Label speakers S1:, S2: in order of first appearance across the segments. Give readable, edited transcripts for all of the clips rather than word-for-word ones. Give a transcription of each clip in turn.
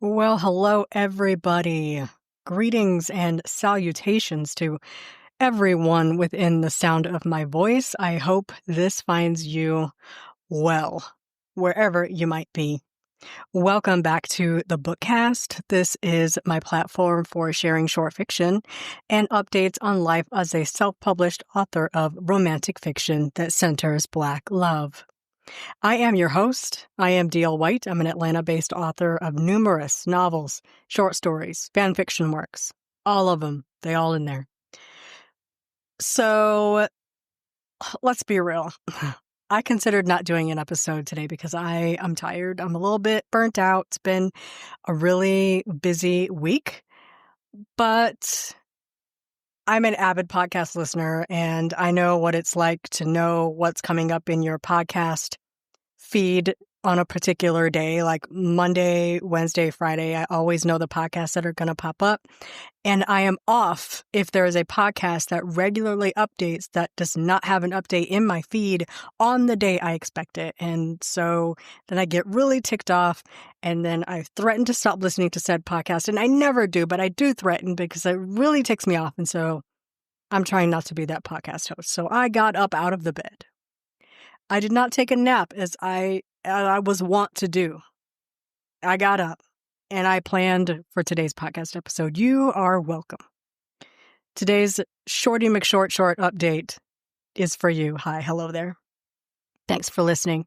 S1: Well, hello, everybody. Greetings and salutations to everyone within the sound of my voice. I hope this finds you well, wherever you might be. Welcome back to the Bookcast. This is my platform for sharing short fiction and updates on life as a self-published author of romantic fiction that centers Black love. I am your host. I am D.L. White. I'm an Atlanta-based author of numerous novels, short stories, fan fiction works. All of them. They all in there. So let's be real. I considered not doing an episode today because I'm tired. I'm a little bit burnt out. It's been a really busy week, but I'm an avid podcast listener and I know what it's like to know what's coming up in your podcast feed on a particular day, like Monday, Wednesday, Friday. I always know the podcasts that are going to pop up. And I am off if there is a podcast that regularly updates that does not have an update in my feed on the day I expect it. And so then I get really ticked off and then I threaten to stop listening to said podcast. And I never do, but I do threaten because it really ticks me off. And so I'm trying not to be that podcast host. So I got up out of the bed. I did not take a nap as I was wont to do. I got up and I planned for today's podcast episode. You are welcome. Today's Shorty McShort short update is for you. Hi, hello there. Thanks for listening.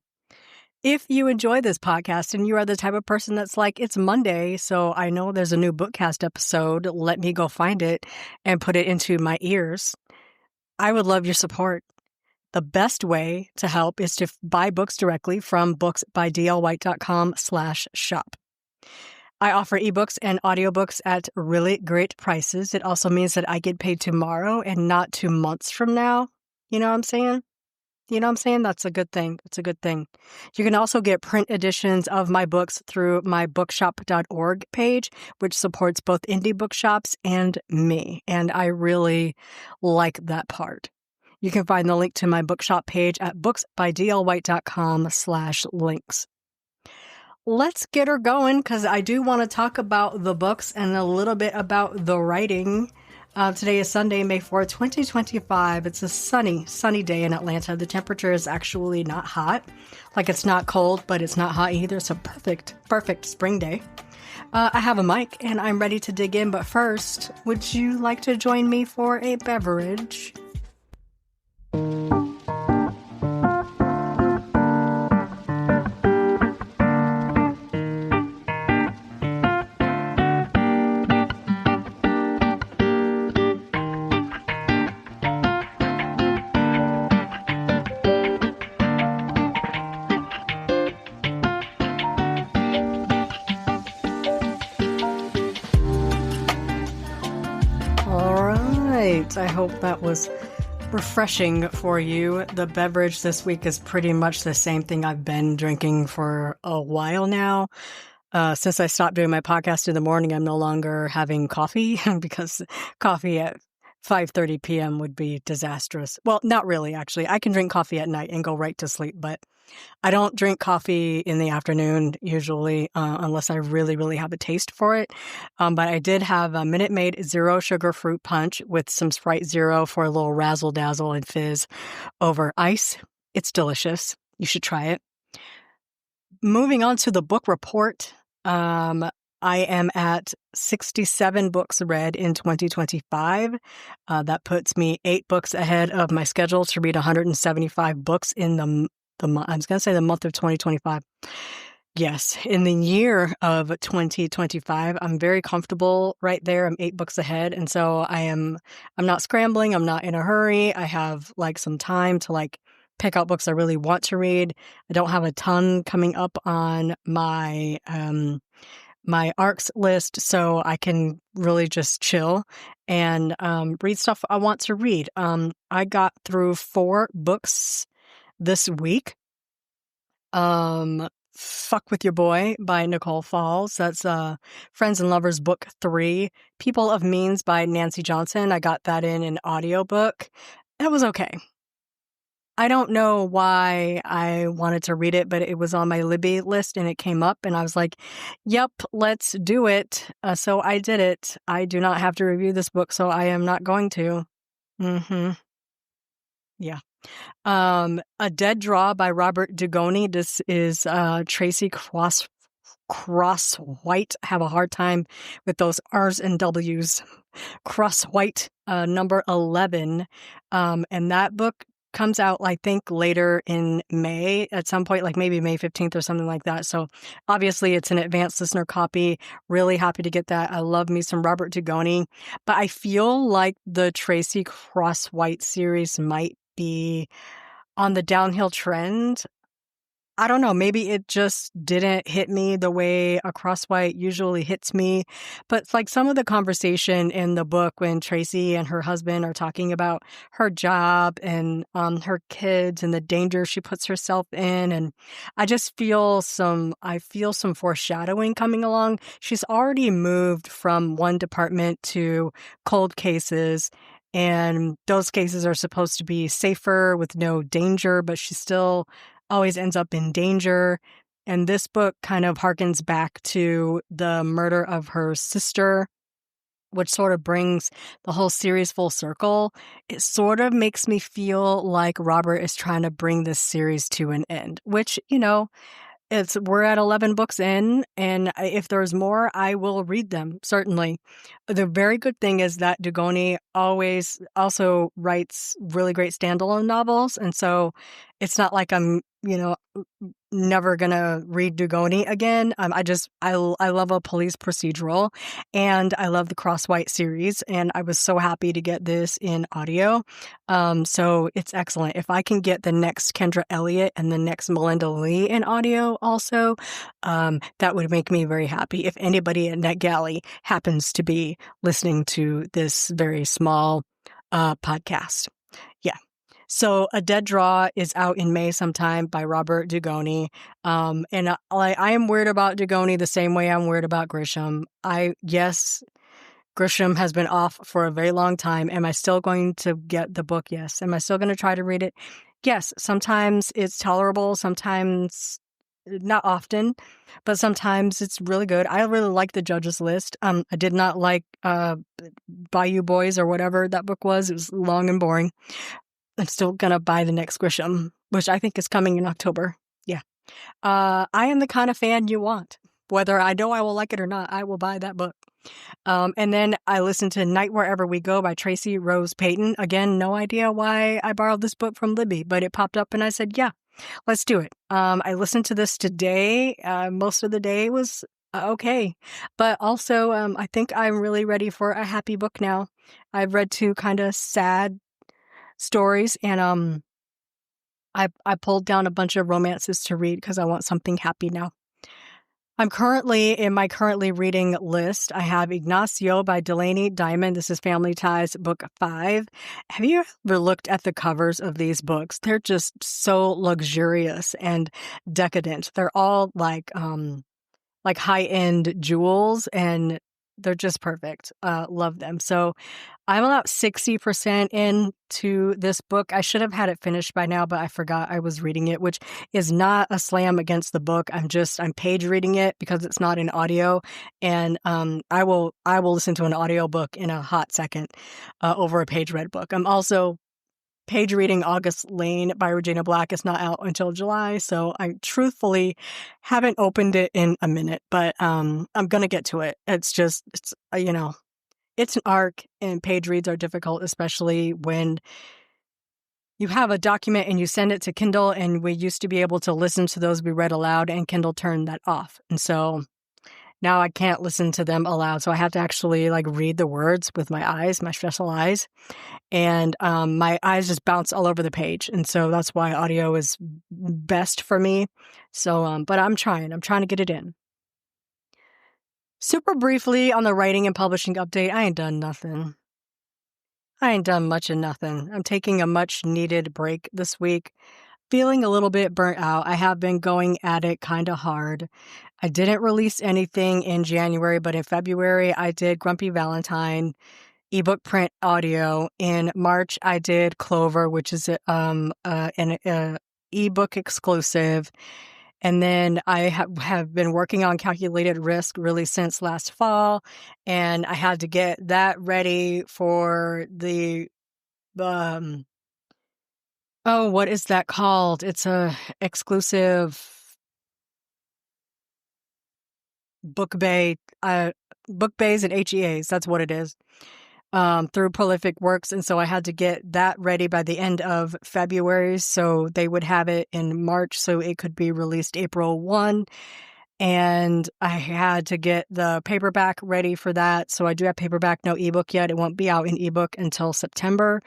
S1: If you enjoy this podcast and you are the type of person that's like, it's Monday, so I know there's a new Bookcast episode, let me go find it and put it into my ears, I would love your support. The best way to help is to buy books directly from booksbydlwhite.com/shop. I offer ebooks and audiobooks at really great prices. It also means that I get paid tomorrow and not 2 months from now. You know what I'm saying? That's a good thing. It's a good thing. You can also get print editions of my books through my bookshop.org page, which supports both indie bookshops and me. And I really like that part. You can find the link to my bookshop page at booksbydlwhite.com/links. Let's get her going because I do want to talk about the books and a little bit about the writing. Today is Sunday, May 4th, 2025. It's a sunny day in Atlanta. The temperature is actually not hot. Like it's not cold, but it's not hot either. It's a perfect spring day. I have a mic and I'm ready to dig in. But first, would you like to join me for a beverage? I hope that was refreshing for you. The beverage this week is pretty much the same thing I've been drinking for a while now. Since I stopped doing my podcast in the morning, I'm no longer having coffee because coffee at 5:30 p.m. would be disastrous. Well, not really, actually. I can drink coffee at night and go right to sleep, but I don't drink coffee in the afternoon usually unless I really, really have a taste for it. But I did have a Minute Maid Zero Sugar Fruit Punch with some Sprite Zero for a little razzle-dazzle and fizz over ice. It's delicious. You should try it. Moving on to the book report. I am at 67 books read in 2025. That puts me 8 books ahead of my schedule to read 175 books in the month. I was going to say the month of 2025. Yes, in the year of 2025, I'm very comfortable right there. I'm 8 books ahead. And so I'm not scrambling. I'm not in a hurry. I have like some time to like pick out books I really want to read. I don't have a ton coming up on my ARCs list, so I can really just chill and read stuff I want to read. I got through 4 books this week. Fuck With Your Boy by Nicole Falls. That's Friends and Lovers Book 3. People of Means by Nancy Johnson. I got that in an audiobook. It was okay. I don't know why I wanted to read it, but it was on my Libby list and it came up and I was like, yep, let's do it. So I did it. I do not have to review this book, so I am not going to. Mm-hmm. Yeah. A Dead Draw by Robert Dugoni. This is Tracy Cross-White. I have a hard time with those R's and W's. Cross-White, number 11. And that book comes out, I think, later in May at some point, like maybe May 15th or something like that. So obviously it's an advanced listener copy. Really happy to get that. I love me some Robert Dugoni. But I feel like the Tracy Cross-White series might be on the downhill trend. I don't know, maybe it just didn't hit me the way a Cross-White usually hits me. But it's like some of the conversation in the book when Tracy and her husband are talking about her job and her kids and the danger she puts herself in. And I just feel some foreshadowing coming along. She's already moved from one department to cold cases. And those cases are supposed to be safer with no danger, but she still always ends up in danger. And this book kind of harkens back to the murder of her sister, which sort of brings the whole series full circle. It sort of makes me feel like Robert is trying to bring this series to an end, which, we're at 11 books in, and if there's more, I will read them, certainly. The very good thing is that Dugoni always also writes really great standalone novels, and so it's not like I'm, never gonna read Dugoni again. I love a police procedural, and I love the Cross-White series, and I was so happy to get this in audio. So it's excellent. If I can get the next Kendra Elliott and the next Melinda Lee in audio also, that would make me very happy. If anybody at NetGalley happens to be listening to this very small podcast. Yeah. So A Dead Draw is out in May sometime by Robert Dugoni. And I am weird about Dugoni the same way I'm weird about Grisham. Yes, Grisham has been off for a very long time. Am I still going to get the book? Yes. Am I still going to try to read it? Yes. Sometimes it's tolerable. Sometimes not often, but sometimes it's really good. I really like The Judge's List. I did not like Bayou Boys or whatever that book was. It was long and boring. I'm still going to buy the next Grisham, which I think is coming in October. Yeah. I am the kind of fan you want. Whether I know I will like it or not, I will buy that book. And then I listened to Night Wherever We Go by Tracy Rose Payton. Again, no idea why I borrowed this book from Libby, but it popped up and I said, yeah, let's do it. I listened to this today. Most of the day was okay. But also, I think I'm really ready for a happy book now. I've read 2 kind of sad stories, and I pulled down a bunch of romances to read because I want something happy now. I'm currently reading list. I have Ignacio by Delaney Diamond. This is Family Ties, book 5. Have you ever looked at the covers of these books? They're just so luxurious and decadent. They're all like high-end jewels, and they're just perfect. Love them. So I'm about 60% into this book. I should have had it finished by now, but I forgot I was reading it, which is not a slam against the book. I'm page reading it because it's not in audio. And I will listen to an audio book in a hot second over a page read book. I'm also page reading August Lane by Regina Black. Is not out until July, so I truthfully haven't opened it in a minute, but I'm gonna get to it. It's an arc, and page reads are difficult, especially when you have a document and you send it to Kindle, and we used to be able to listen to those be read aloud, and Kindle turned that off. And so now I can't listen to them aloud, so I have to actually read the words with my eyes, my special eyes. And my eyes just bounce all over the page. And so that's why audio is best for me. So, but I'm trying to get it in. Super briefly on the writing and publishing update, I ain't done nothing. I ain't done much of nothing. I'm taking a much needed break this week. Feeling a little bit burnt out. I have been going at it kind of hard. I didn't release anything in January, but in February I did Grumpy Valentine. ebook, print, audio. In March, I did Clover, which is an ebook exclusive. And then I have been working on Calculated Risk really since last fall, and I had to get that ready for the what is that called? It's a exclusive book bay, book bays and HEAs. That's what it is. Through Prolific Works. And so I had to get that ready by the end of February. So they would have it in March so it could be released April 1. And I had to get the paperback ready for that. So I do have paperback, no ebook yet. It won't be out in ebook until September.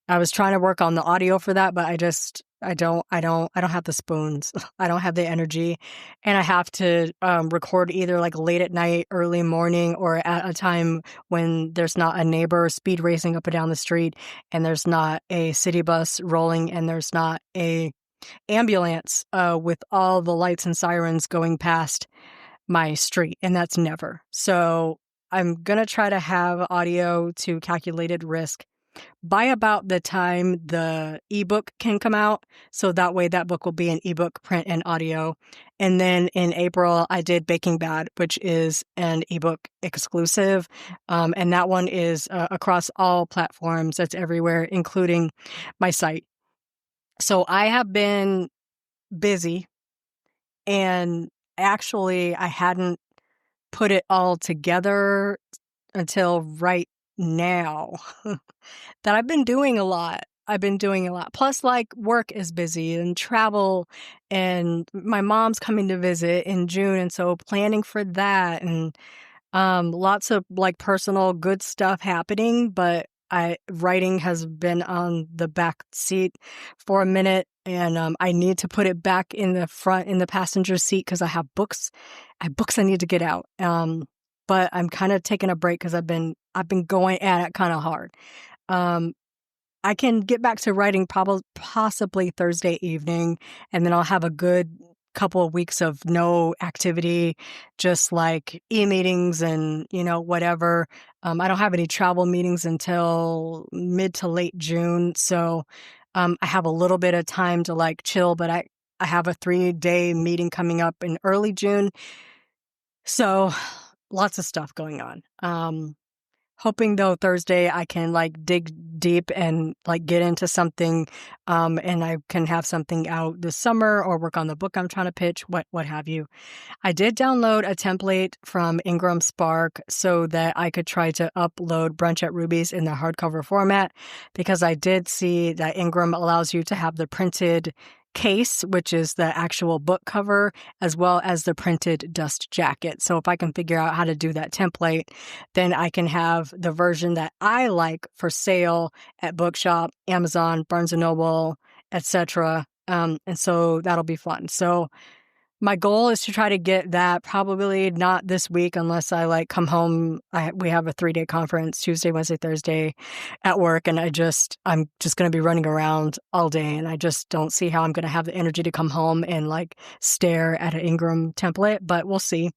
S1: I was trying to work on the audio for that, but I don't have the spoons. I don't have the energy. And I have to record either like late at night, early morning, or at a time when there's not a neighbor speed racing up and down the street, and there's not a city bus rolling, and there's not a ambulance with all the lights and sirens going past my street. And that's never. So I'm going to try to have audio to Calculated Risk by about the time the ebook can come out. So that way that book will be an ebook, print, and audio. And then in April, I did Baking Bad, which is an ebook exclusive. And that one is across all platforms. That's everywhere, including my site. So I have been busy, and actually I hadn't put it all together until right now. That I've been doing a lot. Plus, like, work is busy and travel, and my mom's coming to visit in June. And so planning for that, and lots of like personal good stuff happening. But writing has been on the back seat for a minute, and I need to put it back in the front in the passenger seat because I have books. I have books I need to get out. But I'm kind of taking a break because I've been going at it kind of hard. I can get back to writing possibly Thursday evening, and then I'll have a good couple of weeks of no activity, just like e-meetings and, whatever. I don't have any travel meetings until mid to late June. So I have a little bit of time to like chill, but I have a 3-day meeting coming up in early June. So lots of stuff going on. Hoping though Thursday I can like dig deep and like get into something, and I can have something out this summer or work on the book I'm trying to pitch, what have you. I did download a template from Ingram Spark so that I could try to upload Brunch at Ruby's in the hardcover format, because I did see that Ingram allows you to have the printed case, which is the actual book cover, as well as the printed dust jacket. So if I can figure out how to do that template, then I can have the version that I like for sale at Bookshop, Amazon, Barnes & Noble, etc. And so that'll be fun. So my goal is to try to get that probably not this week unless I like come home. We have a 3-day conference, Tuesday, Wednesday, Thursday at work. And I'm just going to be running around all day. And I just don't see how I'm going to have the energy to come home and like stare at an Ingram template, but we'll see.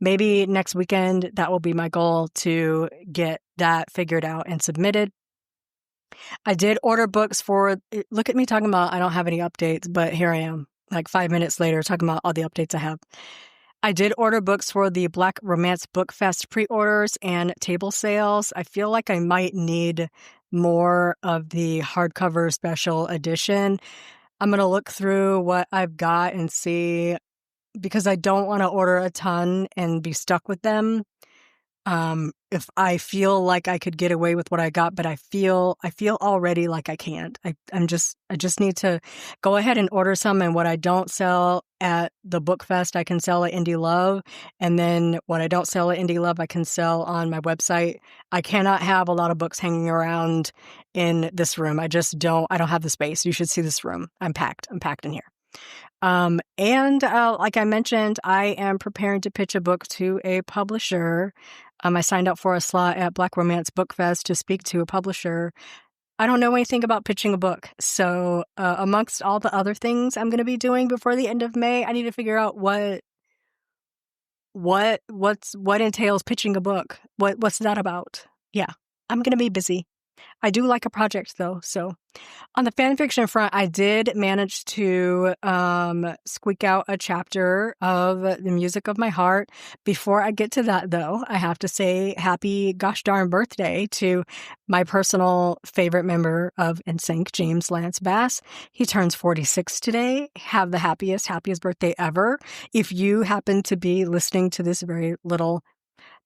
S1: Maybe next weekend, that will be my goal, to get that figured out and submitted. I did order books look at me talking about I don't have any updates, but here I am. Like 5 minutes later, talking about all the updates I have. I did order books for the Black Romance Book Fest pre-orders and table sales. I feel like I might need more of the hardcover special edition. I'm going to look through what I've got and see, because I don't want to order a ton and be stuck with them. If I feel like I could get away with what I got, but I feel already like I can't. I just need to go ahead and order some, and what I don't sell at the Book Fest, I can sell at Indie Love, and then what I don't sell at Indie Love, I can sell on my website. I cannot have a lot of books hanging around in this room. I don't have the space. You should see this room. I'm packed in here. And like I mentioned, I am preparing to pitch a book to a publisher. I signed up for a slot at Black Romance Book Fest to speak to a publisher. I don't know anything about pitching a book. So amongst all the other things I'm going to be doing before the end of May, I need to figure out what entails pitching a book. What's that about? Yeah. I'm going to be busy. I do like a project though. So on the fan fiction front, I did manage to squeak out a chapter of The Music of My Heart. Before I get to that, though, I have to say happy gosh darn birthday to my personal favorite member of NSYNC, James Lance Bass. He turns 46 today. Have the happiest birthday ever. If you happen to be listening to this very little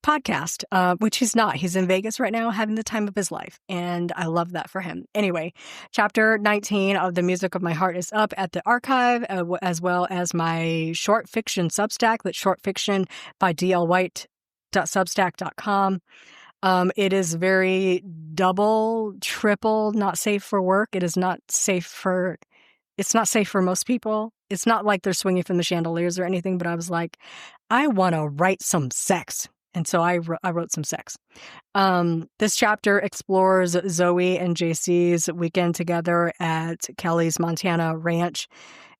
S1: podcast, which he's not. He's in Vegas right now having the time of his life, and I love that for him. Anyway, chapter 19 of The Music of My Heart is up at the archive, as well as my short fiction Substack. That's short fiction by dlwhite.substack.com. It is very double, triple, not safe for work. It's not safe for most people. It's not like they're swinging from the chandeliers or anything, but I was like, I want to write some sex. And so I wrote some sex. This chapter explores Zoe and JC's weekend together at Kelly's Montana ranch.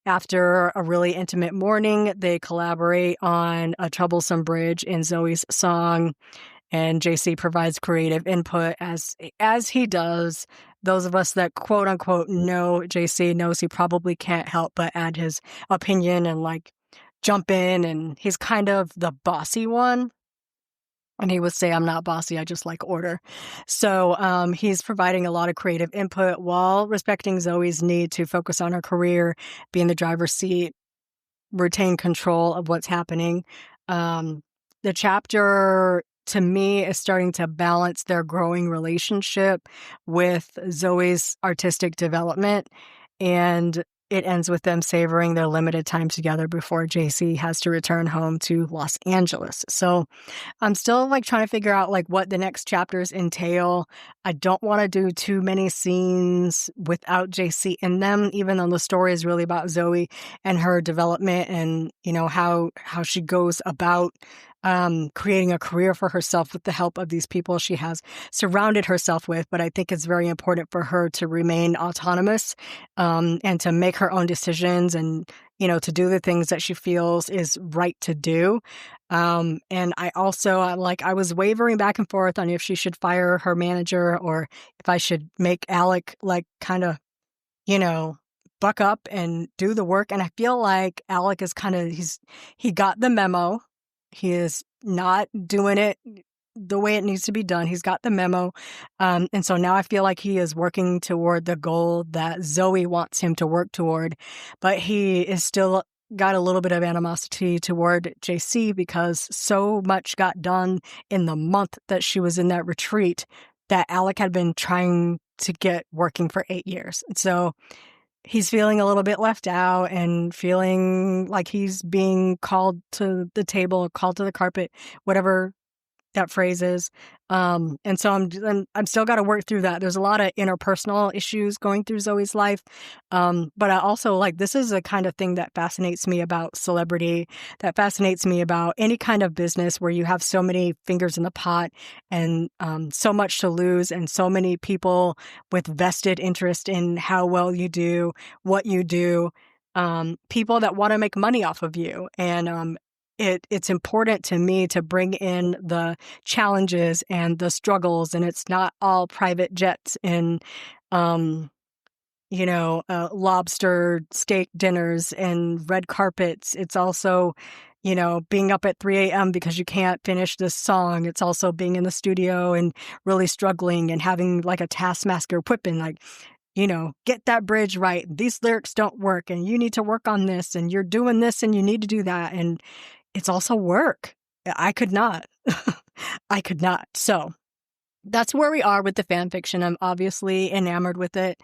S1: After a really intimate morning, they collaborate on a troublesome bridge in Zoe's song, and JC provides creative input as he does. Those of us that quote unquote know JC knows he probably can't help but add his opinion and like jump in, and he's kind of the bossy one. And he would say, I'm not bossy, I just like order. So he's providing a lot of creative input while respecting Zoe's need to focus on her career, be in the driver's seat, retain control of what's happening. The chapter, to me, is starting to balance their growing relationship with Zoe's artistic development. And it ends with them savoring their limited time together before JC has to return home to Los Angeles. So I'm still like trying to figure out like what the next chapters entail. I don't want to do too many scenes without JC in them, even though the story is really about Zoe and her development and, you know, how she goes about creating a career for herself with the help of these people she has surrounded herself with. But I think it's very important for her to remain autonomous and to make her own decisions and, you know, to do the things that she feels is right to do. And I also, I was wavering back and forth on if she should fire her manager or if I should make Alec like kind of, you know, buck up and do the work. And I feel like Alec is he got the memo. He is not doing it the way it needs to be done. He's got the memo. And so now I feel like he is working toward the goal that Zoe wants him to work toward. But he is still got a little bit of animosity toward JC because so much got done in the month that she was in that retreat that Alec had been trying to get working for 8 years. And so he's feeling a little bit left out and feeling like he's being called to the table, called to the carpet, whatever that phrase is. And so I'm still got to work through that. There's a lot of interpersonal issues going through Zoe's life. But I also this is a kind of thing that fascinates me about celebrity, that fascinates me about any kind of business where you have so many fingers in the pot and so much to lose and so many people with vested interest in how well you do, what you do, people that want to make money off of you. And, it's important to me to bring in the challenges and the struggles, and it's not all private jets and, lobster steak dinners and red carpets. It's also, being up at 3 a.m. because you can't finish this song. It's also being in the studio and really struggling and having like a taskmaster whipping get that bridge right. These lyrics don't work and you need to work on this and you're doing this and you need to do that. And it's also work. I could not. I could not. So that's where we are with the fan fiction. I'm obviously enamored with it,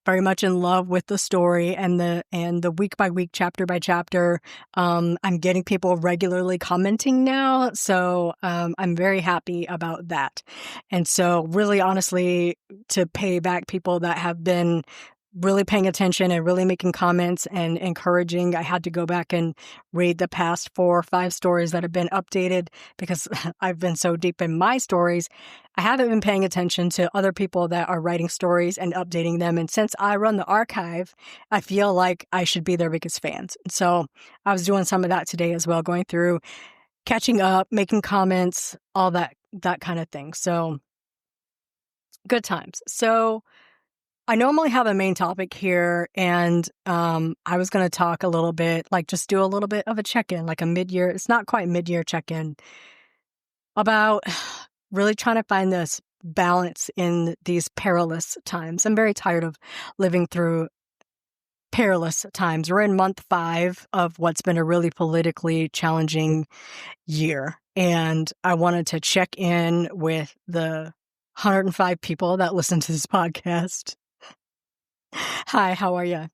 S1: very much in love with the story and the week by week, chapter by chapter. I'm getting people regularly commenting now. So I'm very happy about that. And so really honestly, to pay back people that have been really paying attention and really making comments and encouraging, I had to go back and read the past 4 or 5 stories that have been updated because I've been so deep in my stories. I haven't been paying attention to other people that are writing stories and updating them. And since I run the archive, I feel like I should be their biggest fans. And so I was doing some of that today as well, going through, catching up, making comments, all that kind of thing. So Good times. So I normally have a main topic here, and I was going to talk a little bit, like just do a little bit of a check-in, like a mid-year, it's not quite mid-year check-in, about really trying to find this balance in these perilous times. I'm very tired of living through perilous times. We're in month 5 of what's been a really politically challenging year. And I wanted to check in with the 105 people that listen to this podcast. Hi, how are you?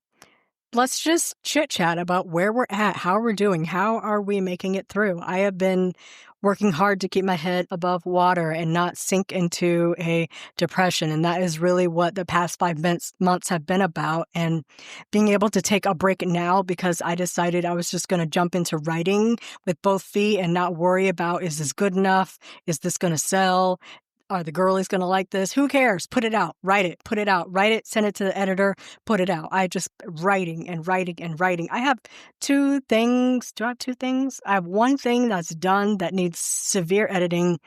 S1: Let's just chit chat about where we're at, how we're doing, how are we making it through. I have been working hard to keep my head above water and not sink into a depression. And that is really what the past 5 months have been about. And being able to take a break now because I decided I was just going to jump into writing with both feet and not worry about, is this good enough? Is this going to sell? Are the girlies going to like this? Who cares? Put it out. Write it. Put it out. Write it. Send it to the editor. Put it out. I just writing and writing and writing. I have 2 things. Do I have 2 things? I have 1 thing that's done that needs severe editing,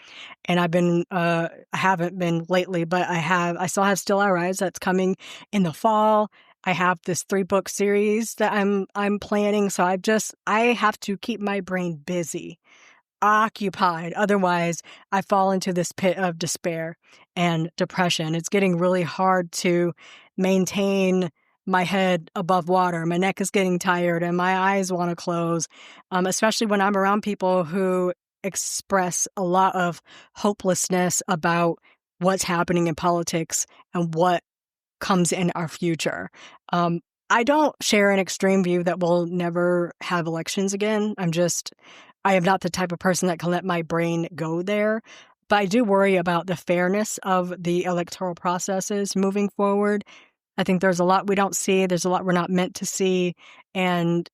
S1: and I haven't been lately, but I still have Still I Rise that's coming in the fall. I have this 3-book series that I'm planning. So I have to keep my brain busy, occupied. Otherwise, I fall into this pit of despair and depression. It's getting really hard to maintain my head above water. My neck is getting tired and my eyes want to close, especially when I'm around people who express a lot of hopelessness about what's happening in politics and what comes in our future. I don't share an extreme view that we'll never have elections again. I am not the type of person that can let my brain go there, but I do worry about the fairness of the electoral processes moving forward. I think there's a lot we don't see. There's a lot we're not meant to see. And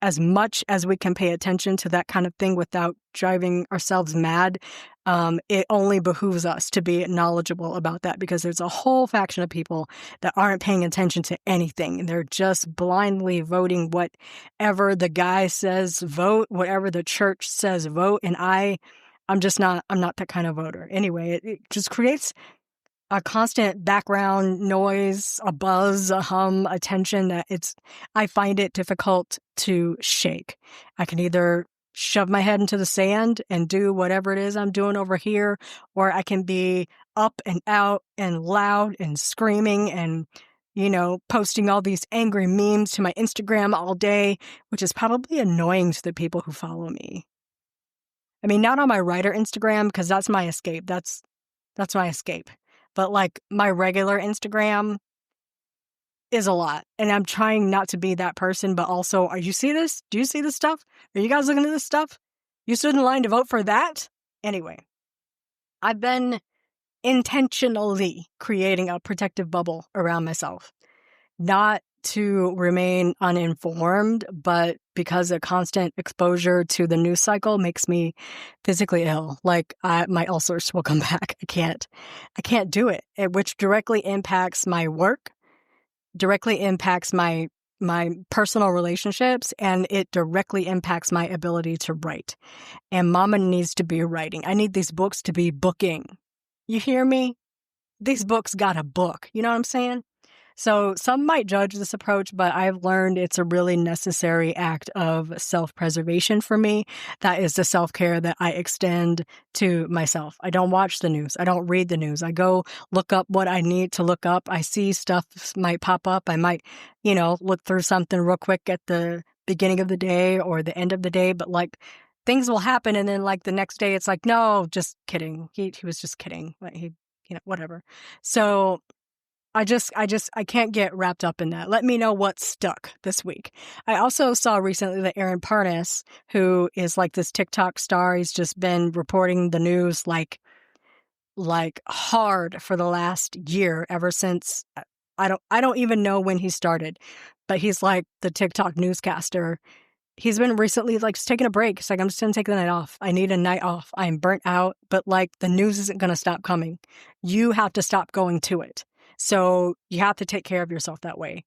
S1: as much as we can pay attention to that kind of thing without driving ourselves mad, it only behooves us to be knowledgeable about that, because there's a whole faction of people that aren't paying attention to anything. And they're just blindly voting whatever the guy says vote, whatever the church says vote. And I'm not that kind of voter. Anyway, it just creates a constant background noise, a buzz, a hum, a tension that I find it difficult to shake. I can either shove my head into the sand and do whatever it is I'm doing over here, or I can be up and out and loud and screaming and, posting all these angry memes to my Instagram all day, which is probably annoying to the people who follow me. I mean, not on my writer Instagram, because that's my escape. That's my escape. But like my regular Instagram is a lot. And I'm trying not to be that person, but also, you see this? Do you see this stuff? Are you guys looking at this stuff? You stood in line to vote for that? Anyway, I've been intentionally creating a protective bubble around myself. Not to remain uninformed, but because a constant exposure to the news cycle makes me physically ill. Like my ulcers will come back. I can't do it, which directly impacts my work, directly impacts my personal relationships, and it directly impacts my ability to write. And mama needs to be writing. I need these books to be booking. You hear me? These books got a book. You know what I'm saying? So some might judge this approach, but I've learned it's a really necessary act of self-preservation for me. That is the self-care that I extend to myself. I don't watch the news. I don't read the news. I go look up what I need to look up. I see stuff might pop up. I might, look through something real quick at the beginning of the day or the end of the day, but like things will happen. And then like the next day, it's like, no, just kidding. He was just kidding. Like whatever. So I can't get wrapped up in that. Let me know what stuck this week. I also saw recently that Aaron Parnas, who is like this TikTok star, he's just been reporting the news like hard for the last year, ever since I don't even know when he started, but he's like the TikTok newscaster. He's been recently like just taking a break. It's like, I'm just going to take the night off. I need a night off. I'm burnt out, but like the news isn't going to stop coming. You have to stop going to it. So you have to take care of yourself that way.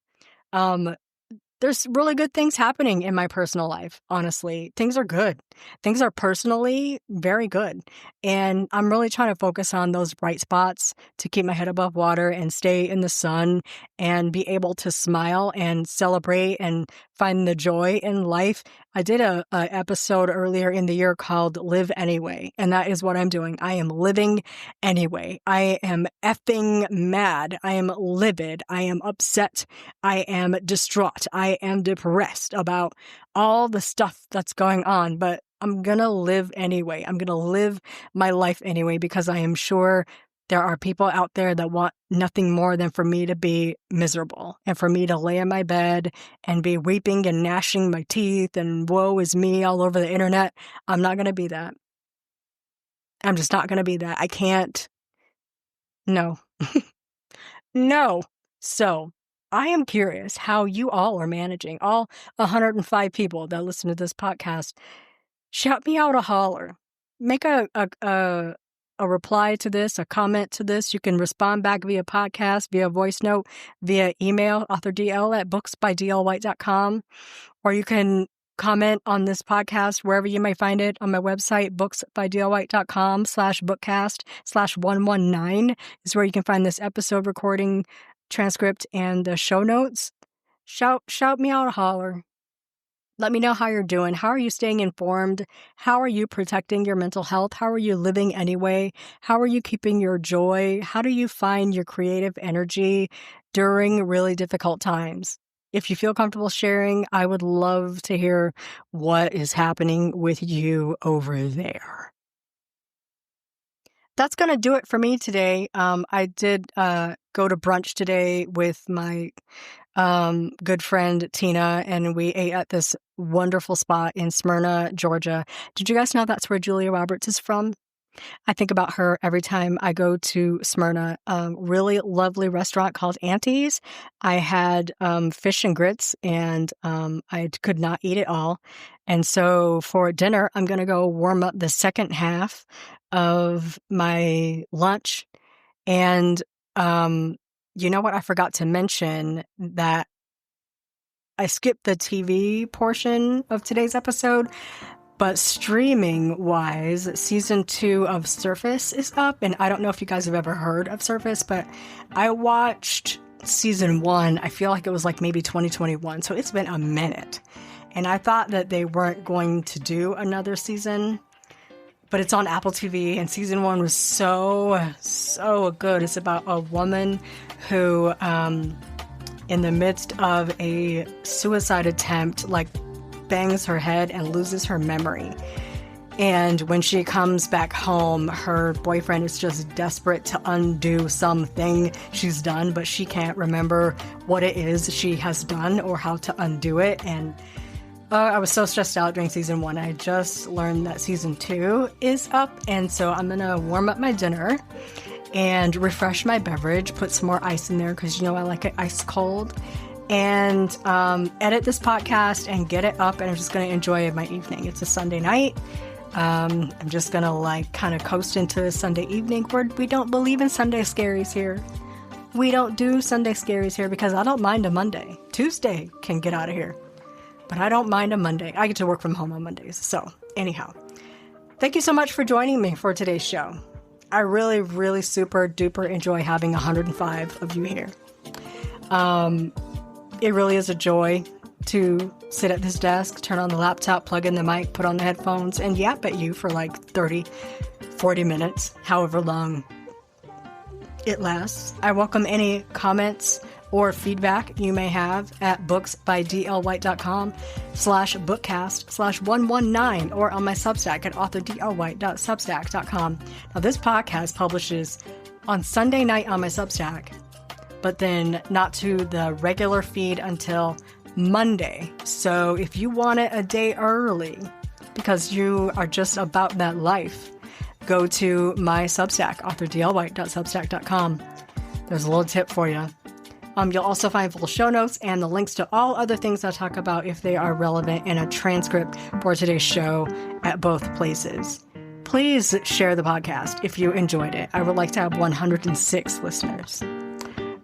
S1: there's really good things happening in my personal life, honestly. Things are good. Things are personally very good. And I'm really trying to focus on those bright spots to keep my head above water and stay in the sun and be able to smile and celebrate and find the joy in life. I did a episode earlier in the year called Live Anyway, and that is what I'm doing. I am living anyway. I am effing mad. I am livid. I am upset. I am distraught. I am depressed about all the stuff that's going on, but I'm going to live anyway. I'm going to live my life anyway because I am sure there are people out there that want nothing more than for me to be miserable and for me to lay in my bed and be weeping and gnashing my teeth and woe is me all over the internet. I'm not going to be that. I'm just not going to be that. I can't. No. No. So I am curious how you all are managing, all 105 people that listen to this podcast. Shout me out a holler. Make a reply to this, a comment to this. You can respond back via podcast, via voice note, via email, authordl@booksbydlwhite.com, or you can comment on this podcast wherever you may find it on my website, booksbydlwhite.com/bookcast/119 is where you can find this episode recording, transcript, and the show notes. Shout me out a holler. Let me know how you're doing. How are you staying informed? How are you protecting your mental health? How are you living anyway? How are you keeping your joy? How do you find your creative energy during really difficult times? If you feel comfortable sharing, I would love to hear what is happening with you over there. That's going to do it for me today. I did go to brunch today with my good friend Tina, and we ate at this wonderful spot in Smyrna, Georgia. Did you guys know that's where Julia Roberts is from? I think about her every time I go to Smyrna. Really lovely restaurant called Auntie's. I had fish and grits, and I could not eat it all. And so for dinner, I'm going to go warm up the second half of my lunch. And you know what? I forgot to mention that I skipped the TV portion of today's episode. But streaming-wise, season 2 of Surface is up, and I don't know if you guys have ever heard of Surface, but I watched season 1, I feel like it was like maybe 2021, so it's been a minute. And I thought that they weren't going to do another season, but it's on Apple TV, and season 1 was so good. It's about a woman who, in the midst of a suicide attempt, like, bangs her head and loses her memory. And when she comes back home, her boyfriend is just desperate to undo something she's done, but she can't remember what it is she has done or how to undo it. And I was so stressed out during season 1. I just learned that season 2 is up, and so I'm gonna warm up my dinner and refresh my beverage, put some more ice in there because, you know, I like it ice cold, and edit this podcast and get it up, and I'm just going to enjoy my evening. It's a Sunday night. I'm just going to like kind of coast into a Sunday evening where we don't believe in Sunday scaries here. We don't do Sunday scaries here because I don't mind a Monday. Tuesday can get out of here, but I don't mind a Monday. I get to work from home on Mondays. So anyhow, thank you so much for joining me for today's show. I really, really super duper enjoy having 105 of you here. It really is a joy to sit at this desk, turn on the laptop, plug in the mic, put on the headphones, and yap at you for like 30, 40 minutes, however long it lasts. I welcome any comments or feedback you may have at booksbydlwhite.com/bookcast/119 or on my Substack at authordlwhite.substack.com. Now, this podcast publishes on Sunday night on my Substack, but then not to the regular feed until Monday. So if you want it a day early because you are just about that life, go to my Substack, authordlwhite.substack.com. There's a little tip for you. You'll also find full show notes and the links to all other things I talk about if they are relevant in a transcript for today's show at both places. Please share the podcast if you enjoyed it. I would like to have 106 listeners.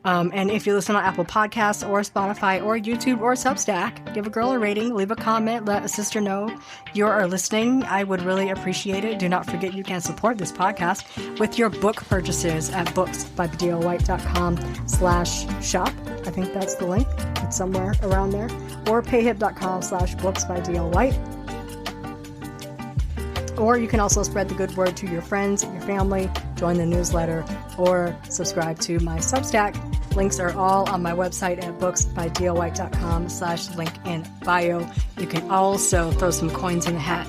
S1: And if you listen on Apple Podcasts or Spotify or YouTube or Substack, give a girl a rating, leave a comment, let a sister know you are listening. I would really appreciate it. Do not forget you can support this podcast with your book purchases at booksbydlwhite.com/shop. I think that's the link. It's somewhere around there. Or payhip.com/booksbydlwhite. Or you can also spread the good word to your friends, your family, join the newsletter, or subscribe to my Substack. Links are all on my website at booksbydlwhite.com/link in bio. You can also throw some coins in the hat,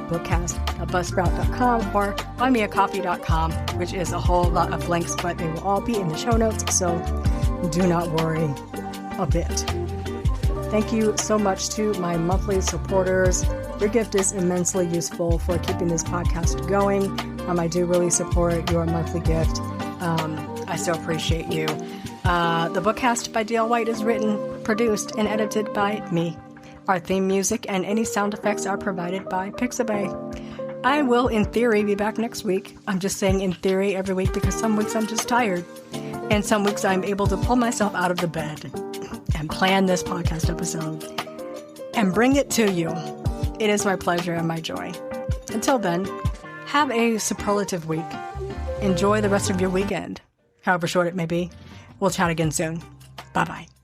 S1: bookcast.buzzsprout.com or buymeacoffee.com, which is a whole lot of links, but they will all be in the show notes, so do not worry a bit. Thank you so much to my monthly supporters. Your gift is immensely useful for keeping this podcast going. I do really support your monthly gift. I so appreciate you. The Bookcast by D.L. White is written, produced, and edited by me. Our theme music and any sound effects are provided by Pixabay. I will, in theory, be back next week. I'm just saying in theory every week because some weeks I'm just tired. And some weeks I'm able to pull myself out of the bed and plan this podcast episode and bring it to you. It is my pleasure and my joy. Until then, have a superlative week. Enjoy the rest of your weekend, however short it may be. We'll chat again soon. Bye-bye.